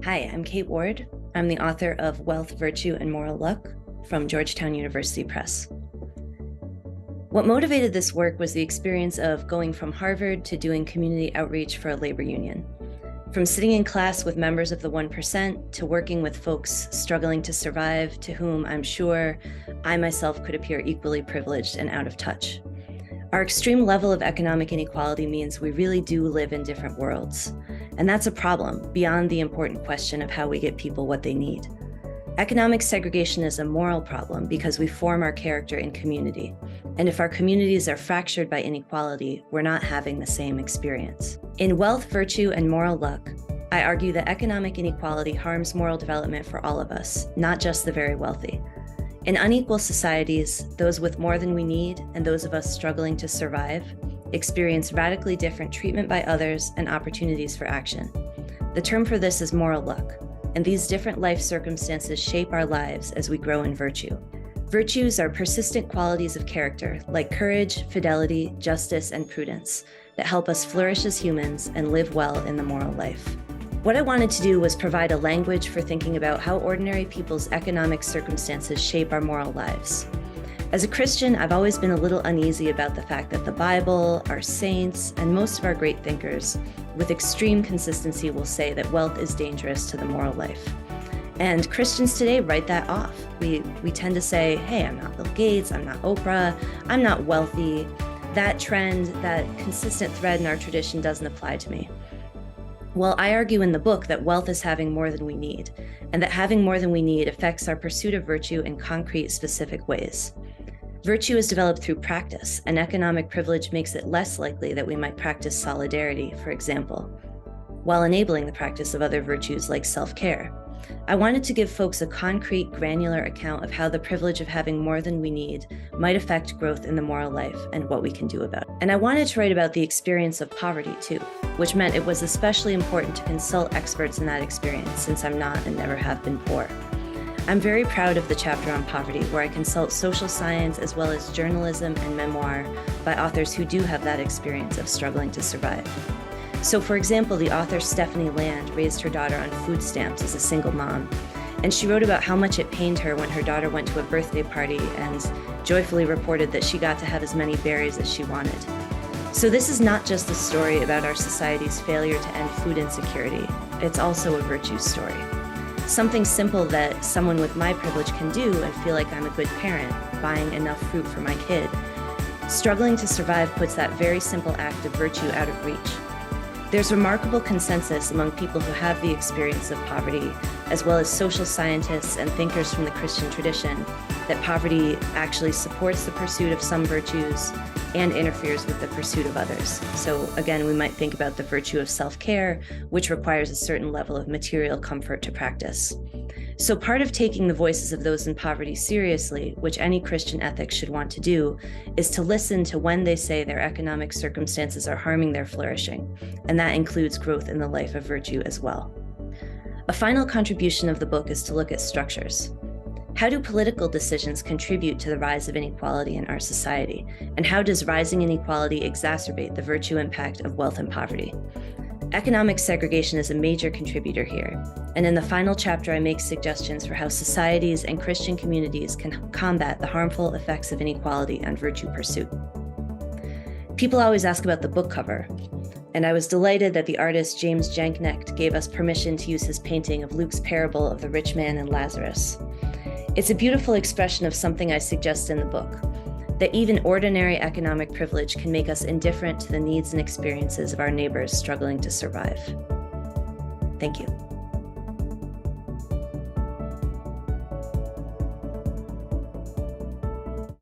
Hi, I'm Kate Ward. I'm the author of Wealth, Virtue, and Moral Luck from Georgetown University Press. What motivated this work was the experience of going from Harvard to doing community outreach for a labor union. From sitting in class with members of the 1% to working with folks struggling to survive, to whom I'm sure I myself could appear equally privileged and out of touch. Our extreme level of economic inequality means we really do live in different worlds. And that's a problem beyond the important question of how we get people what they need. Economic segregation is a moral problem because we form our character in community. And if our communities are fractured by inequality, we're not having the same experience. In Wealth, Virtue, and Moral Luck, I argue that economic inequality harms moral development for all of us, not just the very wealthy. In unequal societies, those with more than we need and those of us struggling to survive experience radically different treatment by others and opportunities for action. The term for this is moral luck, and these different life circumstances shape our lives as we grow in virtue. Virtues are persistent qualities of character like courage, fidelity, justice, and prudence that help us flourish as humans and live well in the moral life. What I wanted to do was provide a language for thinking about how ordinary people's economic circumstances shape our moral lives. As a Christian, I've always been a little uneasy about the fact that the Bible, our saints, and most of our great thinkers, with extreme consistency, will say that wealth is dangerous to the moral life. And Christians today write that off. We tend to say, hey, I'm not Bill Gates, I'm not Oprah, I'm not wealthy. That trend, that consistent thread in our tradition doesn't apply to me. Well, I argue in the book that wealth is having more than we need, and that having more than we need affects our pursuit of virtue in concrete, specific ways. Virtue is developed through practice, and economic privilege makes it less likely that we might practice solidarity, for example, while enabling the practice of other virtues like self-care. I wanted to give folks a concrete, granular account of how the privilege of having more than we need might affect growth in the moral life and what we can do about it. And I wanted to write about the experience of poverty too, which meant it was especially important to consult experts in that experience since I'm not and never have been poor. I'm very proud of the chapter on poverty where I consult social science as well as journalism and memoir by authors who do have that experience of struggling to survive. So for example, the author Stephanie Land raised her daughter on food stamps as a single mom, and she wrote about how much it pained her when her daughter went to a birthday party and joyfully reported that she got to have as many berries as she wanted. So this is not just a story about our society's failure to end food insecurity, it's also a virtue story. Something simple that someone with my privilege can do and feel like I'm a good parent, buying enough fruit for my kid. Struggling to survive puts that very simple act of virtue out of reach. There's remarkable consensus among people who have the experience of poverty, as well as social scientists and thinkers from the Christian tradition, that poverty actually supports the pursuit of some virtues and interferes with the pursuit of others. So again, we might think about the virtue of self-care, which requires a certain level of material comfort to practice. So part of taking the voices of those in poverty seriously, which any Christian ethic should want to do, is to listen to when they say their economic circumstances are harming their flourishing, and that includes growth in the life of virtue as well. A final contribution of the book is to look at structures. How do political decisions contribute to the rise of inequality in our society? And how does rising inequality exacerbate the virtue impact of wealth and poverty? Economic segregation is a major contributor here, and in the final chapter I make suggestions for how societies and Christian communities can combat the harmful effects of inequality on virtue pursuit. People always ask about the book cover, and I was delighted that the artist James Janknecht gave us permission to use his painting of Luke's parable of the rich man and Lazarus. It's a beautiful expression of something I suggest in the book, that even ordinary economic privilege can make us indifferent to the needs and experiences of our neighbors struggling to survive. Thank you.